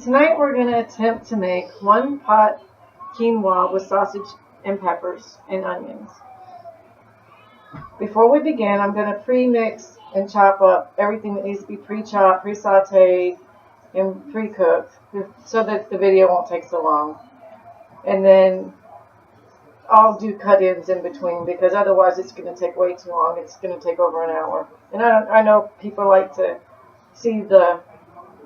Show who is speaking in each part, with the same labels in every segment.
Speaker 1: Tonight we're going to attempt to make 1 pot quinoa with sausage and peppers and onions. Before we begin, I'm going to pre-mix and chop up everything that needs to be pre-chopped, pre-sauteed, and pre-cooked so that the video won't take so long. And then I'll do cut-ins in between because otherwise it's going to take way too long. It's going to take over an hour. And I know people like to see the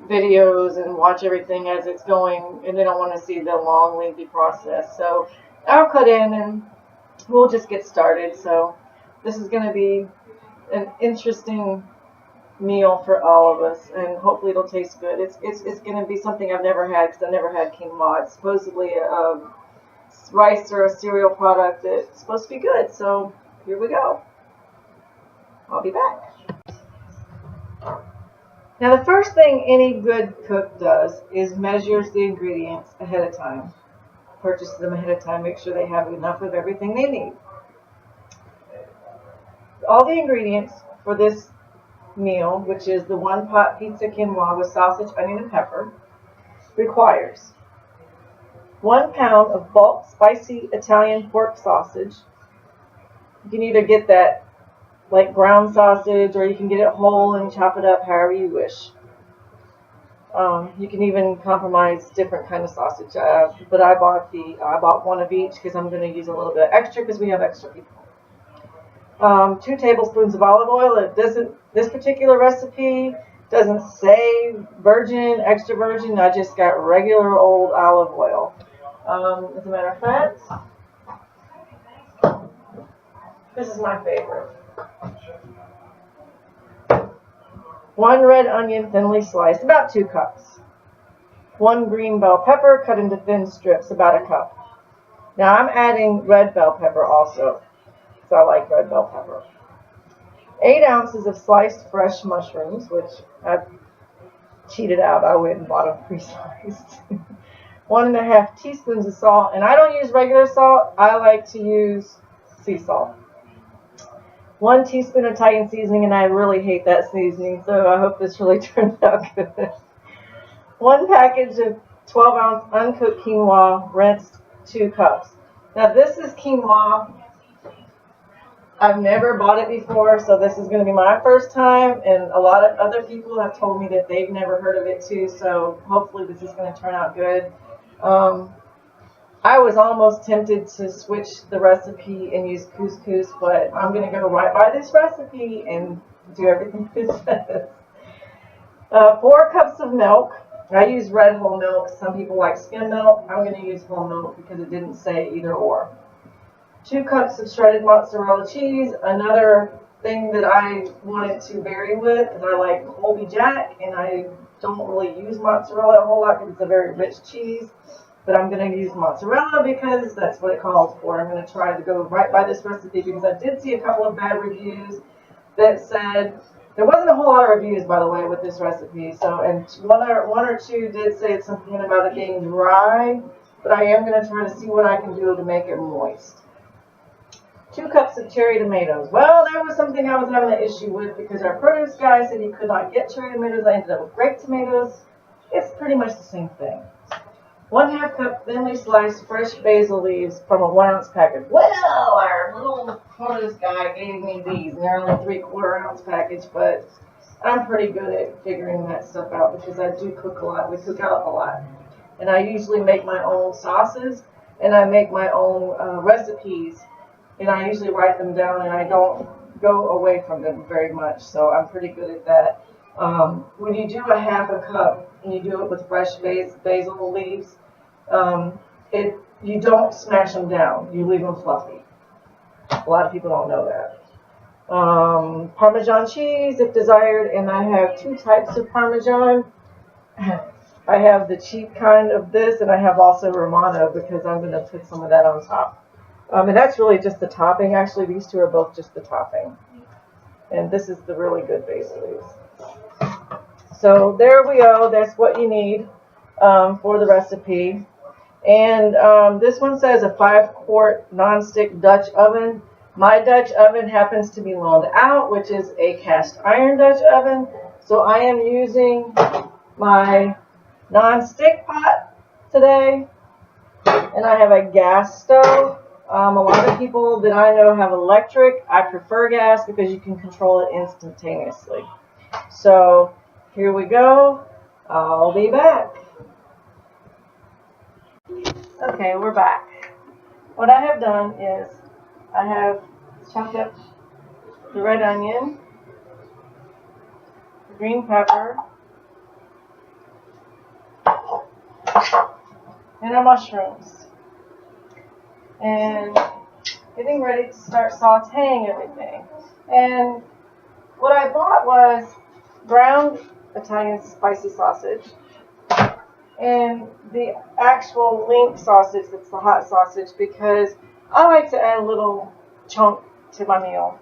Speaker 1: videos and watch everything as it's going, and they don't want to see the long, lengthy process. So I'll cut in and we'll just get started. So this is going to be an interesting meal for all of us, and hopefully it'll taste good. It's going to be something I've never had because I've never had quinoa. It's supposedly a rice or a cereal product that's supposed to be good. So here we go. I'll be back. Now the first thing any good cook does is measures the ingredients ahead of time. Purchase them ahead of time, make sure they have enough of everything they need. All the ingredients for this meal, which is the 1 pot pizza quinoa with sausage, onion, and pepper, requires 1 pound of bulk spicy Italian pork sausage. You can either get that like ground sausage, or you can get it whole and chop it up however you wish. You can even compromise different kind of sausage, but I bought 1 of each because I'm going to use a little bit extra because we have extra people. 2 tablespoons of olive oil. This particular recipe doesn't say virgin, extra virgin. I just got regular old olive oil. As a matter of fact, this is my favorite. 1 red onion thinly sliced, about 2 cups. 1 green bell pepper cut into thin strips, about 1 cup. Now I'm adding red bell pepper also, because I like red bell pepper. 8 ounces of sliced fresh mushrooms, which I've cheated out. I went and bought them pre-sliced. 1½ teaspoons of salt, and I don't use regular salt. I like to use sea salt. 1 teaspoon of Italian seasoning, and I really hate that seasoning, so I hope this really turns out good. 1 package of 12-ounce uncooked quinoa, rinsed, 2 cups. Now this is quinoa. I've never bought it before, so this is going to be my first time, and a lot of other people have told me that they've never heard of it too, so hopefully this is going to turn out good. I was almost tempted to switch the recipe and use couscous, but I'm going to go right by this recipe and do everything it says. 4 cups of milk. I use red whole milk. Some people like skim milk. I'm going to use whole milk because it didn't say either or. 2 cups of shredded mozzarella cheese. Another thing that I wanted to vary with, because I like Colby Jack, and I don't really use mozzarella a whole lot because it's a very rich cheese. But I'm going to use mozzarella because that's what it calls for. I'm going to try to go right by this recipe because I did see a couple of bad reviews that said, there wasn't a whole lot of reviews, by the way, with this recipe. So, and one or two did say something about it being dry, but I am going to try to see what I can do to make it moist. 2 cups of cherry tomatoes. Well, there was something I was having an issue with because our produce guy said he could not get cherry tomatoes. I ended up with grape tomatoes. It's pretty much the same thing. 1/2 cup thinly sliced fresh basil leaves from a 1-ounce package. Well, our little produce guy gave me these, and they're only 3/4 ounce package, but I'm pretty good at figuring that stuff out because I do cook a lot. We cook out a lot. And I usually make my own sauces, and I make my own recipes, and I usually write them down, and I don't go away from them very much, so I'm pretty good at that. When you do 1/2 cup, and you do it with fresh basil leaves, you don't smash them down. You leave them fluffy. A lot of people don't know that. Parmesan cheese, if desired, and I have 2 types of Parmesan. I have the cheap kind of this, and I have also Romano because I'm going to put some of that on top. And that's really just the topping. Actually, these 2 are both just the topping. And this is the really good basil leaves. So there we go. That's what you need for the recipe. And this one says a 5-quart nonstick Dutch oven. My Dutch oven happens to be loaned out, which is a cast iron Dutch oven. So I am using my non-stick pot today, and I have a gas stove. A lot of people that I know have electric. I prefer gas because you can control it instantaneously. So here we go. I'll be back. Okay, we're back. What I have done is I have chopped up the red onion, the green pepper, and our mushrooms. And getting ready to start sauteing everything. And what I bought was ground Italian spicy sausage and the actual link sausage that's the hot sausage because I like to add a little chunk to my meal.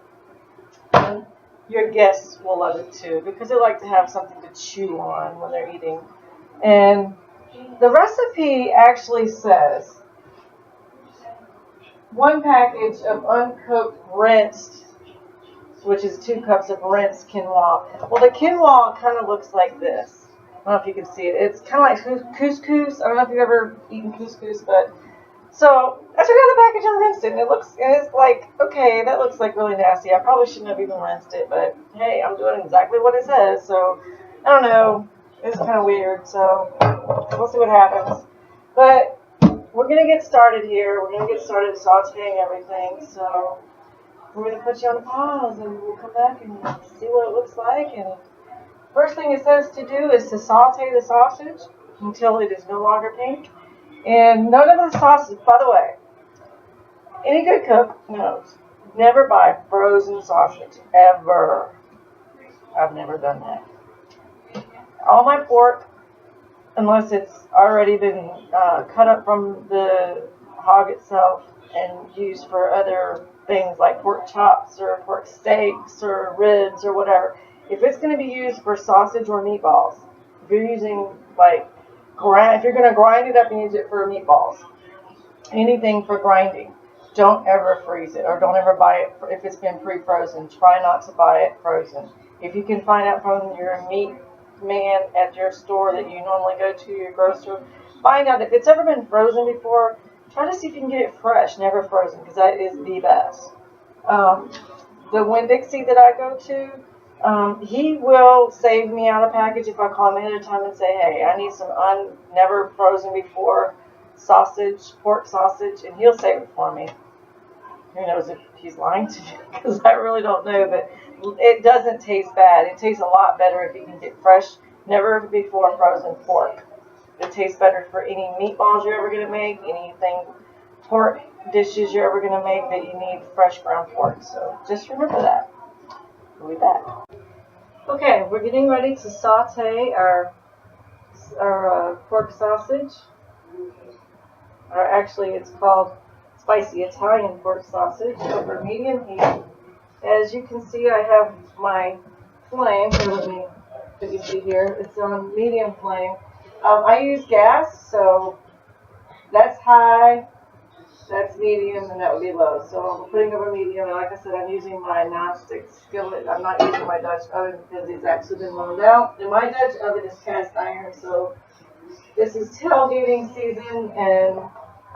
Speaker 1: And your guests will love it too because they like to have something to chew on when they're eating. And the recipe actually says 1 package of uncooked rinsed, which is 2 cups of rinsed quinoa. Well, the quinoa kind of looks like this. I don't know if you can see it. It's kind of like couscous. I don't know if you've ever eaten couscous, but so I took out the package and rinsed it, and it's like, okay, that looks like really nasty. I probably shouldn't have even rinsed it, but hey, I'm doing exactly what it says, so I don't know. It's kind of weird, so we'll see what happens. But we're gonna get started here. We're gonna get started sauteing everything, so we're gonna put you on pause, and we'll come back and see what it looks like. And first thing it says to do is to saute the sausage until it is no longer pink. And none of the sausage, by the way, any good cook knows, never buy frozen sausage, ever. I've never done that. All my pork, unless it's already been cut up from the hog itself and used for other things like pork chops or pork steaks or ribs or whatever, if it's going to be used for sausage or meatballs, if you're using if you're going to grind it up and use it for meatballs, anything for grinding, don't ever freeze it or don't ever buy it if it's been pre-frozen. Try not to buy it frozen. If you can find out from your meat man at your store that you normally go to, your grocer, find out if it's ever been frozen before. Try to see if you can get it fresh, never frozen, because that is the best. The Winn-Dixie that I go to, he will save me out a package if I call him ahead of time and say, hey, I need some never frozen before sausage, pork sausage, and he'll save it for me. Who knows if he's lying to me, because I really don't know, but it doesn't taste bad. It tastes a lot better if you can get fresh, never before frozen pork. It tastes better for any meatballs you're ever going to make, anything pork dishes you're ever going to make that you need fresh ground pork. So just remember that. We'll be back. Okay, we're getting ready to saute our pork sausage. Or actually, it's called spicy Italian pork sausage over medium heat. As you can see, I have my flame. Here, let me put you see here. It's on medium flame. I use gas, so that's high, that's medium, and that would be low. So I'm putting over medium, and like I said, I'm using my non-stick skillet. I'm not using my Dutch oven because it's actually been loaned out. And my Dutch oven is cast iron, so this is tailgating season, and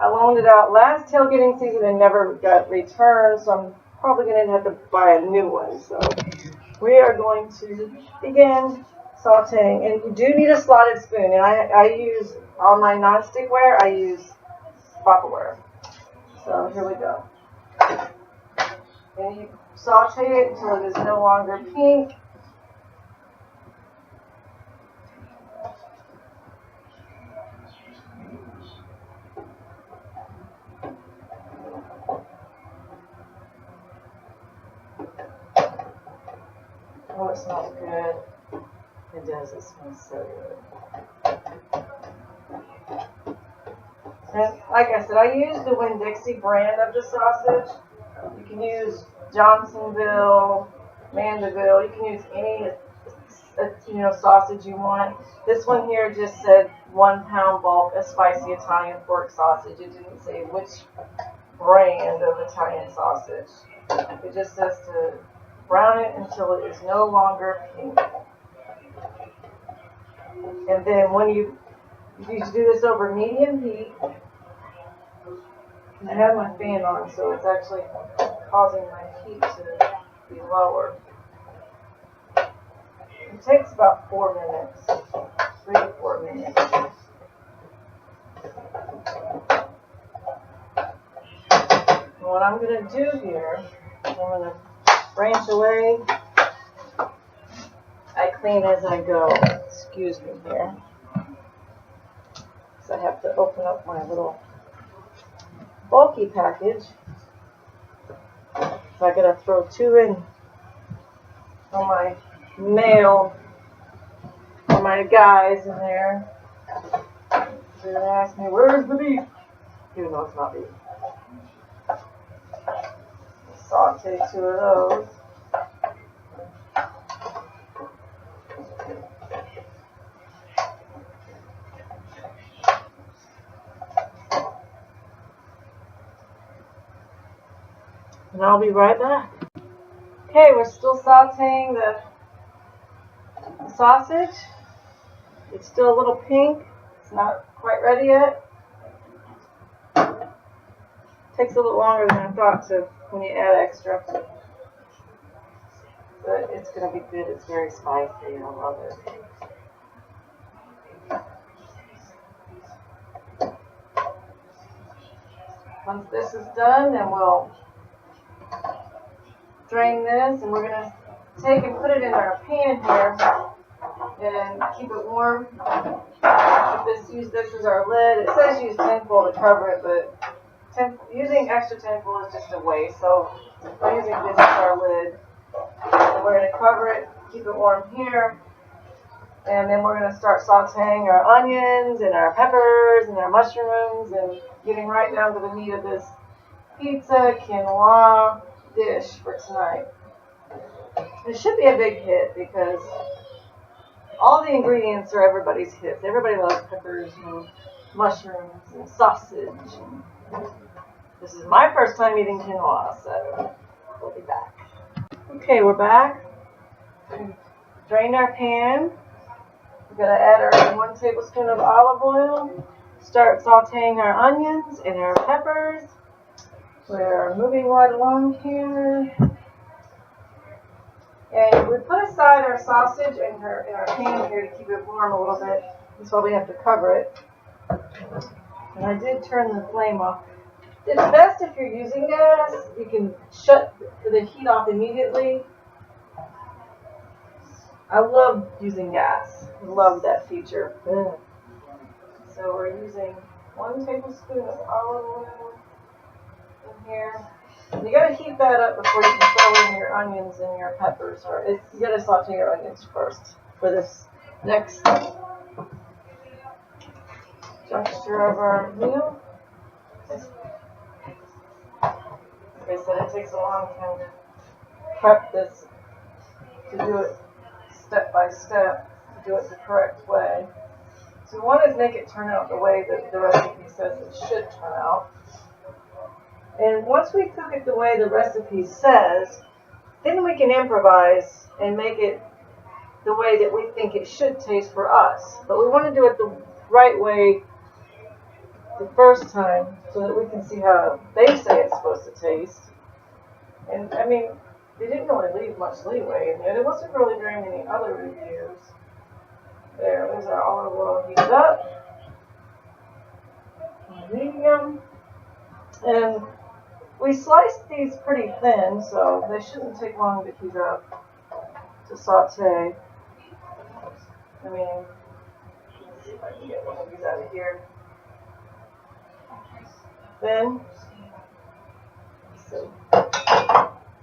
Speaker 1: I loaned it out last tailgating season and never got returned, so I'm probably going to have to buy a new one. So we are going to begin sauteing, and you do need a slotted spoon, and I use, on my non-stick ware, I use Tupperware. So here we go. And you saute it until it is no longer pink. Oh, it smells good. It does. It smells so good. And like I said, I use the Winn-Dixie brand of the sausage. You can use Johnsonville, Mandeville. You can use any sausage you want. This one here just said 1 pound bulk of spicy Italian pork sausage. It didn't say which brand of Italian sausage. It just says to brown it until it is no longer pink. And then when you You need to do this over medium heat. And I have my fan on, so it's actually causing my heat to be lower. It takes about 4 minutes, 3 to 4 minutes. And what I'm going to do here is I'm going to branch away. I clean as I go. Excuse me here. So I have to open up my little bulky package. So I gotta throw 2 in for my mail, for my guys in there. They're gonna ask me, where's the beef? Even though it's not beef. Saute 2 of those. And I'll be right back. Okay, we're still sauteing the sausage. It's still a little pink. It's not quite ready yet. Takes a little longer than I thought to when you add extra. But it's going to be good. It's very spicy. I love it. Once this is done, then we'll drain this, and we're going to take and put it in our pan here and keep it warm. Use this as our lid. It says use tinfoil to cover it, but using extra tinfoil is just a waste, so we're using this as our lid. And we're going to cover it, keep it warm here, and then we're going to start sauteing our onions and our peppers and our mushrooms and getting right down to the meat of this pizza quinoa dish for tonight. It should be a big hit because all the ingredients are everybody's hits. Everybody loves peppers and mushrooms and sausage. This is my first time eating quinoa, so we'll be back. Okay, we're back. We've drained our pan. We're going to add our 1 tablespoon of olive oil. Start sauteing our onions and our peppers. We're moving right along here. And we put aside our sausage in our pan here to keep it warm a little bit. That's why we have to cover it. And I did turn the flame off. It's best if you're using gas. You can shut the heat off immediately. I love using gas. I love that feature. So we're using 1 tablespoon of olive oil in here. And you got to heat that up before you can throw in your onions and your peppers. You got to saute your onions first for this next juncture of our meal. Like I said, it takes a long time to prep this, to do it step by step, to do it the correct way. So we want to make it turn out the way that the recipe says it should turn out. And once we cook it the way the recipe says, then we can improvise and make it the way that we think it should taste for us. But we want to do it the right way the first time so that we can see how they say it's supposed to taste. And I mean, they didn't really leave much leeway in there. There wasn't really very many other reviews. There's our olive oil heated up. Medium. And we sliced these pretty thin, so they shouldn't take long to heat up, to saute. I mean, let's see if I can get one of these out of here. Thin. So,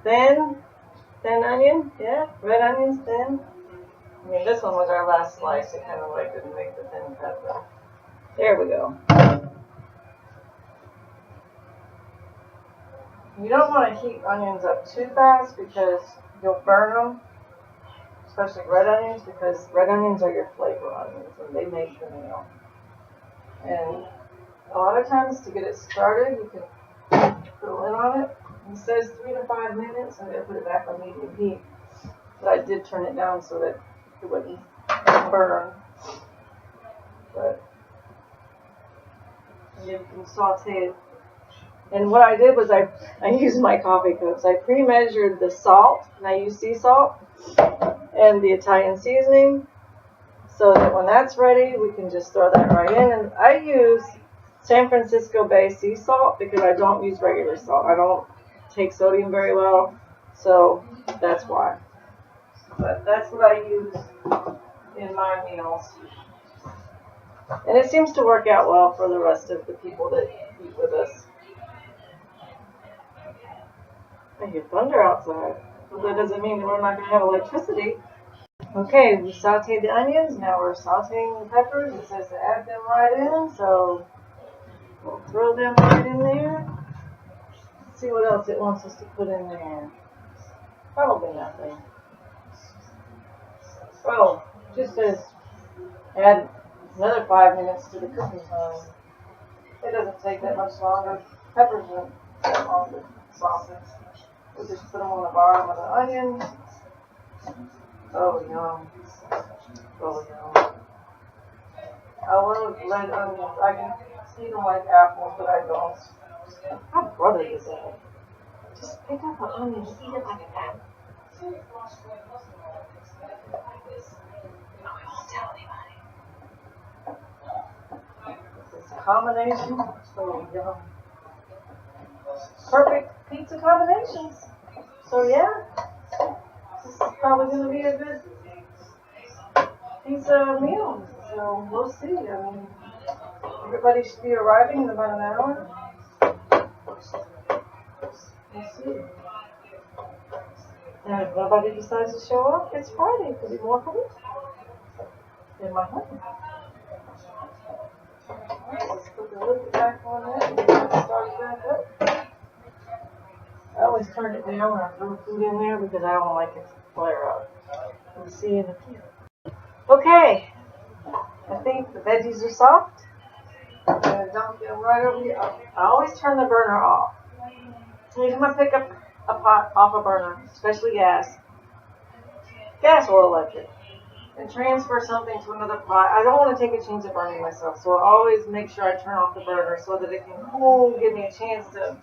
Speaker 1: thin onion, yeah, red onions, thin. I mean, this one was our last slice. It kind of like didn't make the thin pepper. There we go. You don't want to heat onions up too fast because you'll burn them, especially red onions, because red onions are your flavor onions and they make the meal. And a lot of times to get it started, you can put a lid on it. It says 3 to 5 minutes. I'm going to put it back on medium heat. But I did turn it down so that it wouldn't burn. But you can saute it. And what I did was I used my coffee cups. I pre-measured the salt, and I used sea salt and the Italian seasoning, so that when that's ready, we can just throw that right in. And I use San Francisco Bay sea salt because I don't use regular salt. I don't take sodium very well, so that's why. But that's what I use in my meals. And it seems to work out well for the rest of the people that eat with us. I hear thunder outside. But that doesn't mean that we're not going to have electricity. Okay, we sauteed the onions. Now we're sauteing the peppers. It says to add them right in, so we'll throw them right in there. Let's see what else it wants us to put in there. Probably nothing. Oh, just says add another 5 minutes to the cooking time. It doesn't take that much longer. Peppers don't take longer. Sauces. We'll just put them on the bottom of the onions. Oh, yum. Oh, yum. I love red onions. I can eat them like apples, but I don't. My brother does that. Just pick up an onion and eat it like an apple. No, I won't tell anybody. It's a combination. So yum. Perfect pizza combinations. So yeah, this is probably going to be a good pizza meal. So we'll see. I mean, everybody should be arriving in about an hour. We'll see. And if nobody decides to show up, it's Friday. Could be more for me in my home. Alright, let's put the lid back on there and start it back up. I always turn it down when I throw food in there because I don't like it to flare up. We'll see in a few. Okay, I think the veggies are soft. I'm going to dump them right over here. I always turn the burner off. Anytime I pick up a pot off a burner, especially gas or electric, and transfer something to another pot, I don't want to take a chance of burning myself. So I always make sure I turn off the burner so that it can cool, give me a chance to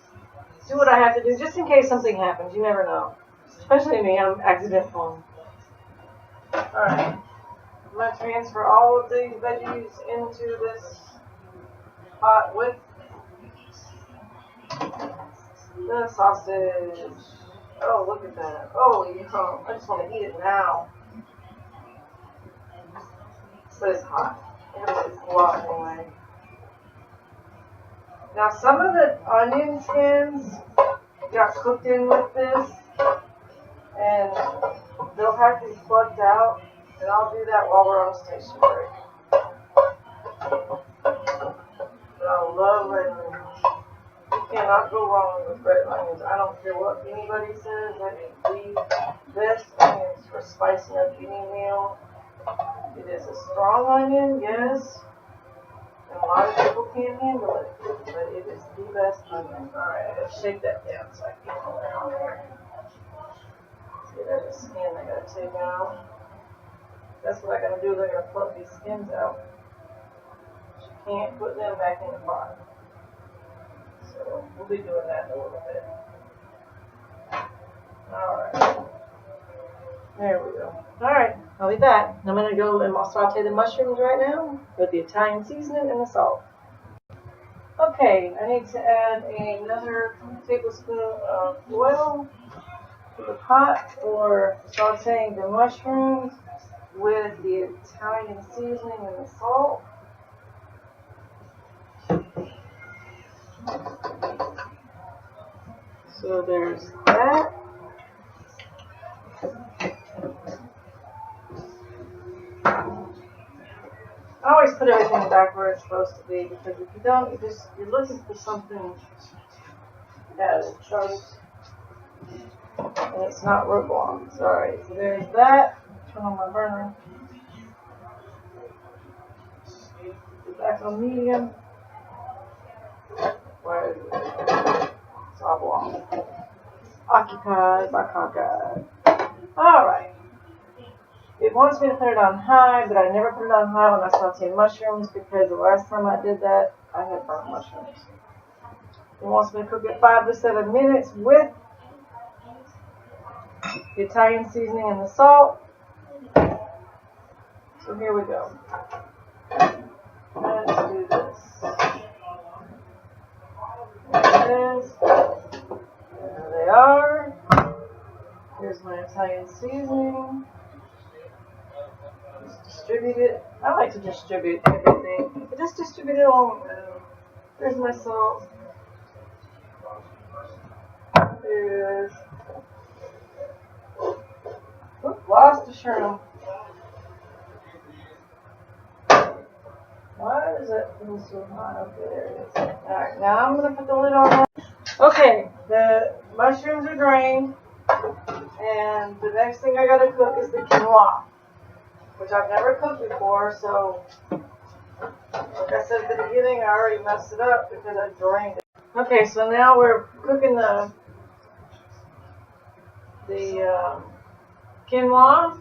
Speaker 1: do what I have to do, just in case something happens. You never know. Especially me, I'm accident prone. Alright. I'm going to transfer all of these veggies into this pot with the sausage. Oh, look at that. Oh, yum. I just want to eat it now. But it's hot. It's hot anyway. Now, some of the onion skins got cooked in with this, and they'll have to be plucked out, and I'll do that while we're on station break. But I love red onions. You cannot go wrong with red onions. I don't care what anybody says. I think the best onions for spicing up any meal. It is a strong onion, yes. And a lot of people can't handle it, but it is the best onion. Alright, I gotta shake that down so I can get it around there. See, there's a skin I gotta take out. That's what I gotta do, is I gotta pluck these skins out. You can't put them back in the pot. So, we'll be doing that in a little bit. Alright. There we go. Alright, I'll be back. I'm going to go and saute the mushrooms right now with the Italian seasoning and the salt. Okay, I need to add another tablespoon of oil to the pot for sauteing the mushrooms with the Italian seasoning and the salt. So there's that. I always put everything back where it's supposed to be, because if you don't, you're looking for something that is chunks, and it's not real long. Alright, so there's that. Turn on my burner. Put back on medium. Where is it? It's all long. Occupied by cockeyed. Alright. It wants me to put it on high, but I never put it on high when I saute mushrooms because the last time I did that, I had burnt mushrooms. It wants me to cook it 5 to 7 minutes with the Italian seasoning and the salt. So here we go. Let's do this. There it is. There they are. Here's my Italian seasoning. Just distribute it. I like to distribute everything. Just distribute it all around. There's my salt. There's. Oop, lost the shrimp. Why is it so hot? Okay, there it is. Alright, now I'm going to put the lid on that. Okay, the mushrooms are drained. And the next thing I got to cook is the quinoa, which I've never cooked before, so like I said at the beginning, I already messed it up because I drained it. Okay, so now we're cooking the quinoa.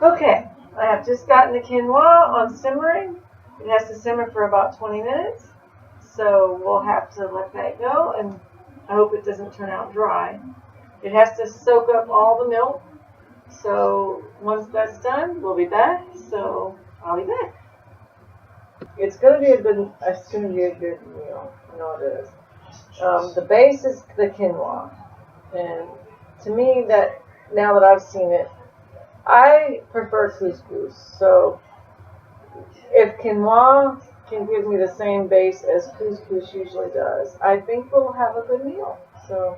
Speaker 1: Okay, I have just gotten the quinoa on simmering. It has to simmer for about 20 minutes, so we'll have to let that go, and I hope it doesn't turn out dry. It has to soak up all the milk, so once that's done, we'll be back, so I'll be back. It's going to be a good meal. I know it is. The base is the quinoa, and to me, that now that I've seen it, I prefer couscous. So if quinoa can give me the same base as couscous usually does, I think we'll have a good meal. So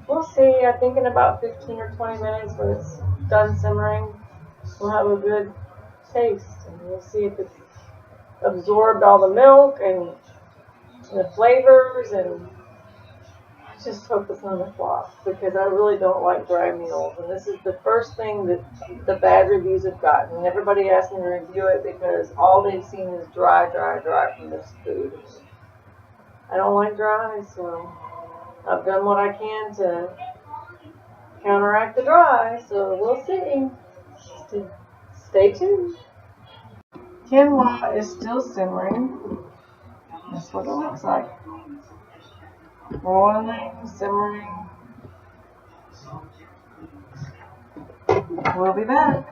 Speaker 1: we'll see. I think in about 15 or 20 minutes when it's done simmering, we'll have a good taste, and we'll see if it's absorbed all the milk and the flavors, and just hope it's not a flop because I really don't like dry meals, and this is the first thing that the bad reviews have gotten. And everybody asked me to review it because all they've seen is dry from this food. I don't like dry, so I've done what I can to counteract the dry, so we'll see. Stay tuned. Quinoa is still simmering. That's what it looks like. Boiling, simmering. We'll be back.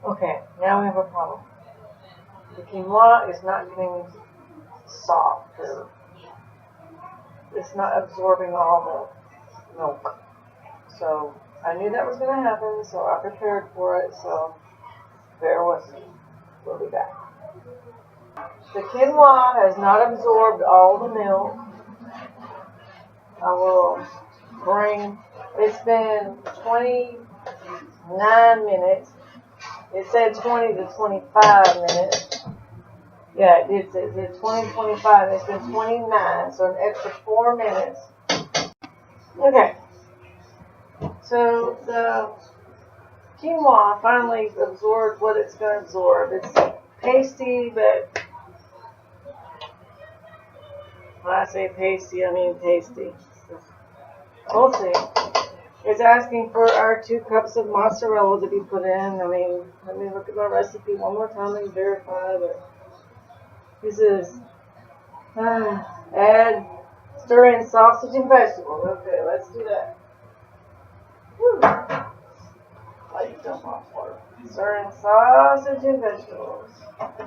Speaker 1: Okay, now we have a problem. The quinoa is not getting soft. It's not absorbing all the milk. So I knew that was going to happen, so I prepared for it. So bear with me. We'll be back. The quinoa has not absorbed all the milk. I will bring, it's been 29 minutes. It said 20 to 25 minutes. Yeah, it did 20, 25. It's been 29, so an extra 4 minutes. Okay. So the quinoa finally absorbed what it's going to absorb. It's pasty, but when I say pasty, I mean tasty. We'll see. It's asking for our 2 cups of mozzarella to be put in. I mean, let me look at my recipe one more time and verify that this is add, stir in sausage and vegetables. Okay, let's do that. Whew. Like dump off water. Stir in sausage and vegetables.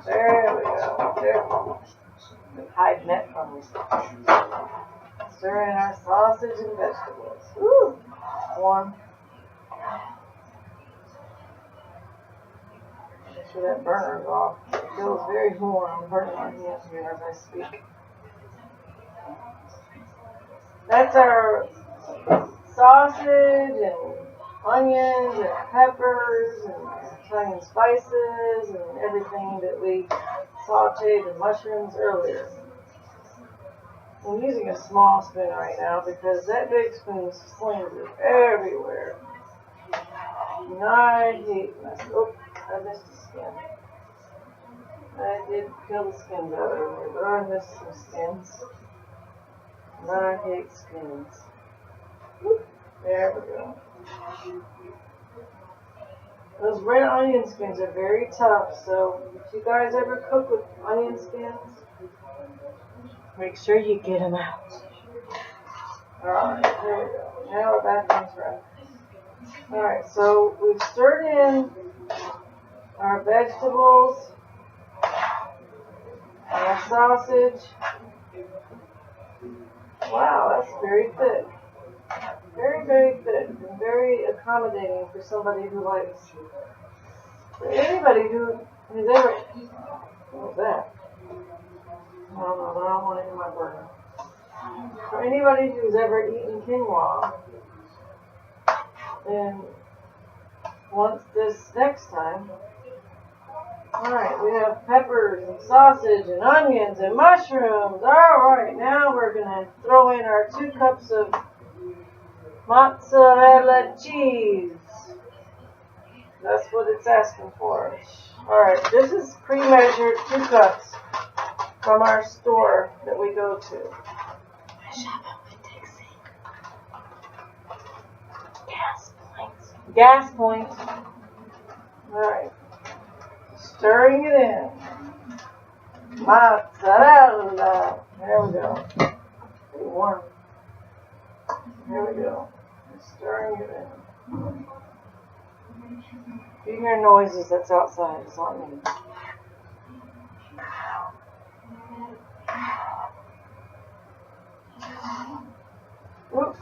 Speaker 1: There we go. There. Hide net from me. Stir in our sausage and vegetables. Woo! Warm. Make sure that burner's off. It feels very warm. I'm burning my hands here as I speak. That's our sausage and onions and peppers and Italian spices and everything that we sauteed the mushrooms earlier. I'm using a small spoon right now because that big spoon slings it everywhere. And I hate mess. Oh, I missed the skin. I did peel the skins out earlier, but I missed some skins. And I hate skins. Whoop. There we go. Those red onion skins are very tough, so if you guys ever cook with onion skins, make sure you get them out. Alright, there we go. Now our bacon's ready. Alright, so we've stirred in our vegetables, our sausage. Wow, that's very thick. Very, very thick and very accommodating for somebody who likes, for anybody who has ever, what was that? I don't know, but I don't want it in my burger. For anybody who's ever eaten quinoa and wants this next time, alright, we have peppers and sausage and onions and mushrooms. Alright, now we're going to throw in our 2 cups of mozzarella cheese. That's what it's asking for. Alright, this is pre-measured 2 cups from our store that we go to. Gas point. Alright. Stirring it in. Mozzarella. There we go. Pretty warm. Here we go. Stirring it in. If you hear noises, that's outside. It's not me. Oops.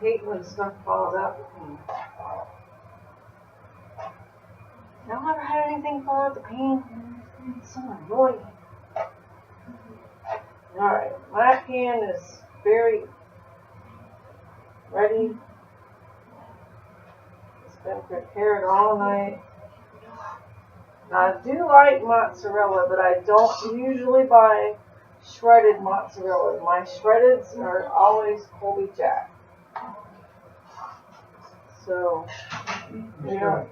Speaker 1: I hate when stuff falls out. Y'all ever had anything fall out the pan? It's so annoying. Alright, my pan is very ready. It's been prepared all night. I do like mozzarella, but I don't usually buy shredded mozzarella. My shreddeds are always Colby Jack. So we are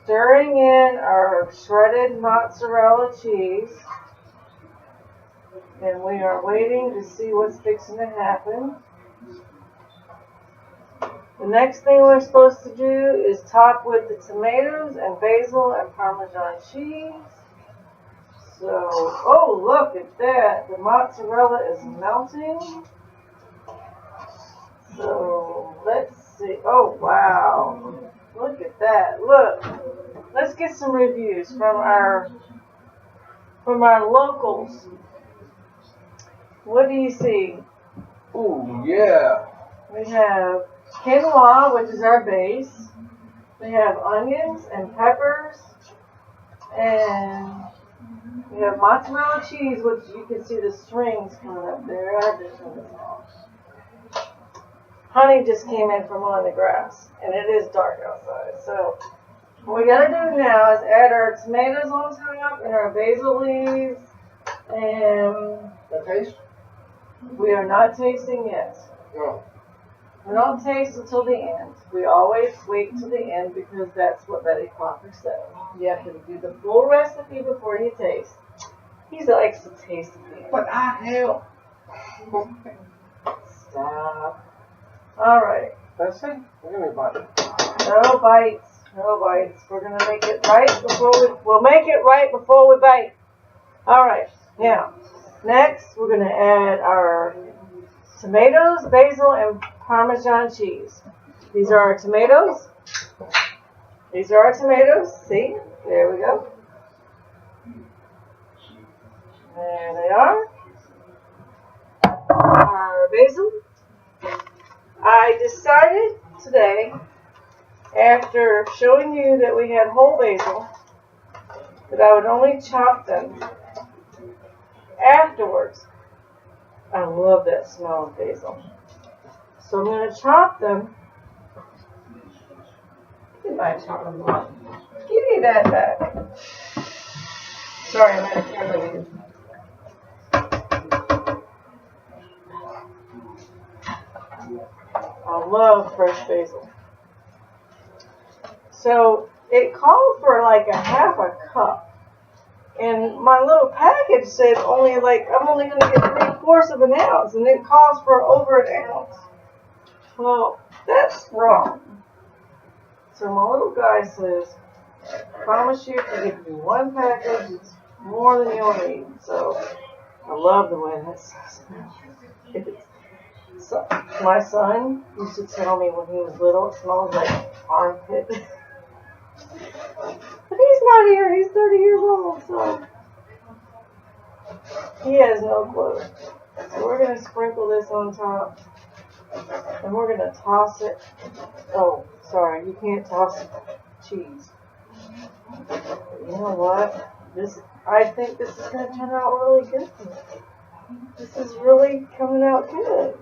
Speaker 1: stirring in our shredded mozzarella cheese, and we are waiting to see what's fixing to happen. The next thing we're supposed to do is top with the tomatoes and basil and Parmesan cheese. So, oh, look at that. The mozzarella is melting. So, let's see. Oh, wow. Look at that. Look. Let's get some reviews from our locals. What do you see?
Speaker 2: Ooh, yeah.
Speaker 1: We have quinoa, which is our base. We have onions and peppers. And we have mozzarella cheese, which you can see the strings coming up there. I just turn this off. Honey just came in from on the grass, and it is dark outside. So what we gotta do now is add our tomatoes on top and our basil leaves. And
Speaker 2: That taste?
Speaker 1: we are not tasting yet.
Speaker 2: No.
Speaker 1: We don't taste until the end. We always wait till the end because that's what Betty Crocker said. You have to do the full recipe before you taste. He likes to taste it.
Speaker 2: But I help.
Speaker 1: Stop. Alright.
Speaker 2: That's it. Give me a bite.
Speaker 1: No bites. No bites. We're gonna make it right before we'll make it right before we bite. Alright. Now, next we're gonna add our tomatoes, basil, and Parmesan cheese. These are our tomatoes. These are our tomatoes. See? There we go. There they are. Our basil. I decided today, after showing you that we had whole basil, that I would only chop them afterwards. I love that smell of basil. So I'm going to chop them. Give me that back. Sorry, I'm at a camera meeting. I love fresh basil. So it called for like a half a cup. And my little package said I'm only going to get 3/4. 3/4 of an ounce, and it calls for over an ounce. Well, that's wrong. So my little guy says, promise you to give me one package, it's more than you'll need. So I love the way that smells. So, my son used to tell me when he was little, it smells like armpit. But he's not here, he's 30 years old, so he has no clue. So we're going to sprinkle this on top, and we're going to toss it. Oh, sorry, you can't toss cheese. You know what? I think this is going to turn out really good. This is really coming out good.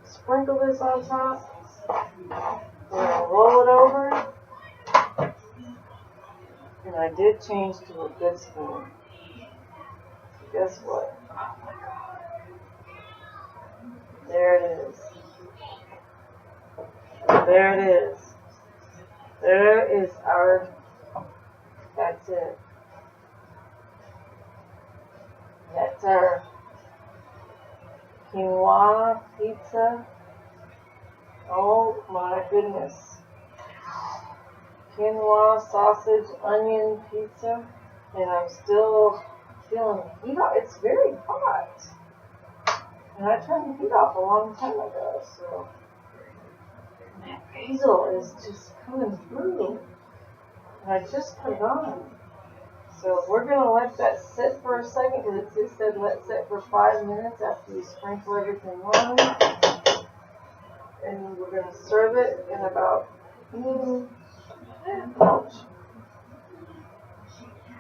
Speaker 1: Sprinkle this on top. We're going to roll it over. And I did change to a good spoon. Guess what? There it is. There it is. There is our, that's it. That's our quinoa pizza. Oh my goodness. Quinoa sausage onion pizza. And I'm still feeling the heat off. It's very hot. And I turned the heat off a long time ago, so that basil is just coming through. And I just put it on. So we're going to let that sit for a second because it said let sit for 5 minutes after you sprinkle everything on. And we're going to serve it in about, ouch.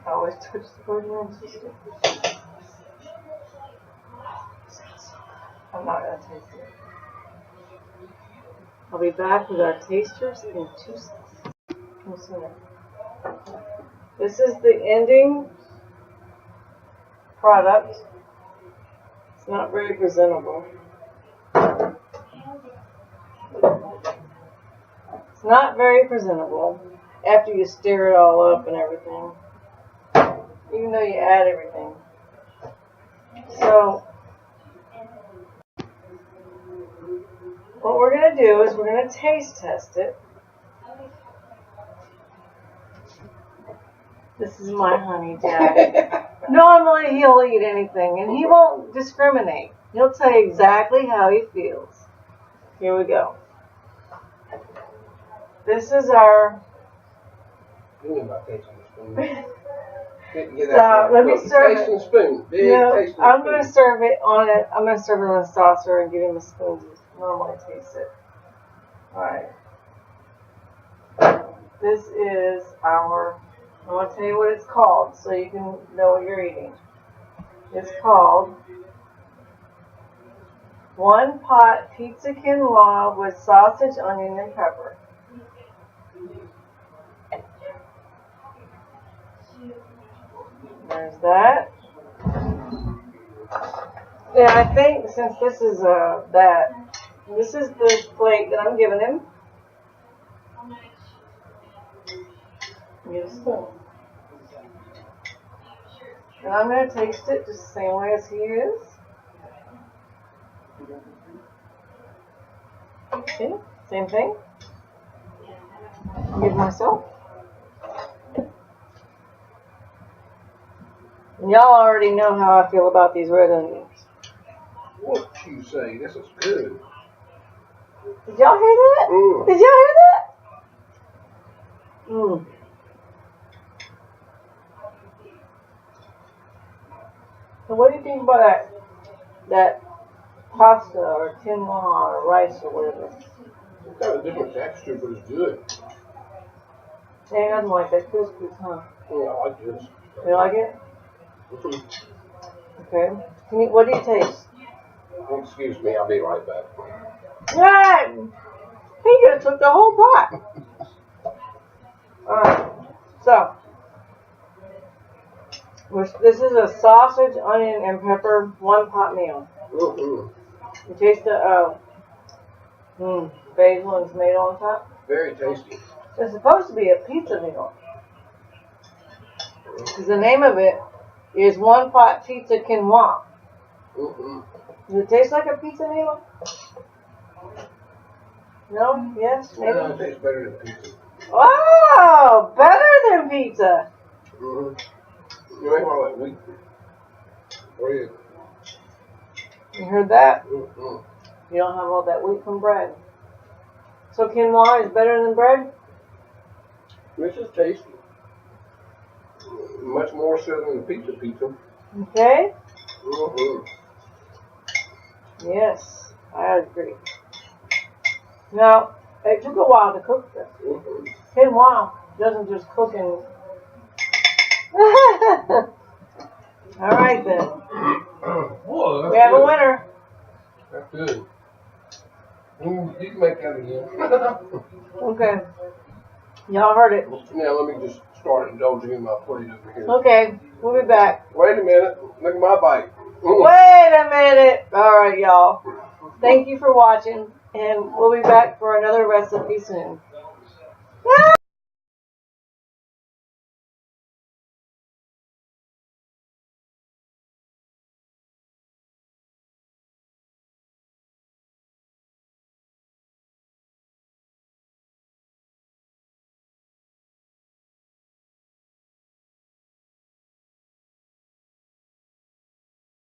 Speaker 1: I always touch the burger. I'm not going to taste it. I'll be back with our tasters in 2 seconds. This is the ending product. It's not very presentable. It's not very presentable after you stir it all up and everything, even though you add everything. So what we're going to do is we're going to taste test it. This is my honey jack. Normally he'll eat anything and he won't discriminate. He'll tell you exactly how he feels. Here we go. This is our...
Speaker 2: You need my tasting spoon.
Speaker 1: Let me serve it.
Speaker 2: Spoon. Big tasting spoon.
Speaker 1: I'm going to serve it on it. I'm going to serve it on a saucer and give him a spoon to normally taste it. Alright. This is our... I want to tell you what it's called so you can know what you're eating. It's called One Pot Pizza Quinoa with Sausage, Onion, and Pepper. There's that. And I think since this is this is the plate that I'm giving him. Use a spoon. And I'm going to taste it just the same way as he is. Okay, same thing. Give myself. And y'all already know how I feel about these red onions.
Speaker 2: What you say? This is good.
Speaker 1: Did y'all hear that?
Speaker 2: Mm.
Speaker 1: Did y'all hear that? Mmm. So what do you think about that pasta or quinoa or rice or whatever?
Speaker 2: It's got a different texture, but it's good.
Speaker 1: Ain't nothing like that couscous, huh?
Speaker 2: Yeah, I like this.
Speaker 1: You like it?
Speaker 2: Mm-hmm.
Speaker 1: Okay. What do you taste?
Speaker 2: Excuse me, I'll be right back.
Speaker 1: Right! He just took the whole pot. Alright. So. This is a sausage, onion, and pepper one-pot meal.
Speaker 2: Mm-hmm.
Speaker 1: You taste the basil and tomato on top?
Speaker 2: Very tasty.
Speaker 1: It's supposed to be a pizza meal. Because the name of it is One Pot Pizza Quinoa.
Speaker 2: Mm-mm.
Speaker 1: Does it taste like a pizza, Neil? No? Yes? Maybe?
Speaker 2: Yeah, it tastes better than pizza.
Speaker 1: Oh, better than pizza.
Speaker 2: Mm-hmm. You ain't all that wheat bread.
Speaker 1: You heard that?
Speaker 2: Mm-mm.
Speaker 1: You don't have all that wheat from bread. So quinoa is better than bread?
Speaker 2: This is tasty. Much more so than the pizza.
Speaker 1: Okay.
Speaker 2: Mm-hmm.
Speaker 1: Yes, I agree. Now, it took a while to cook this.
Speaker 2: Mm-hmm.
Speaker 1: Quinoa doesn't just cook in... All right, then.
Speaker 2: Boy, that's
Speaker 1: We have a
Speaker 2: good.
Speaker 1: winner.
Speaker 2: That's good. You can make that again.
Speaker 1: Okay. Y'all heard it.
Speaker 2: Now let me just start indulging in my plate over here.
Speaker 1: Okay, we'll be back.
Speaker 2: Wait a minute. Look at my bite.
Speaker 1: Wait a minute. All right, y'all. Thank you for watching, and we'll be back for another recipe soon.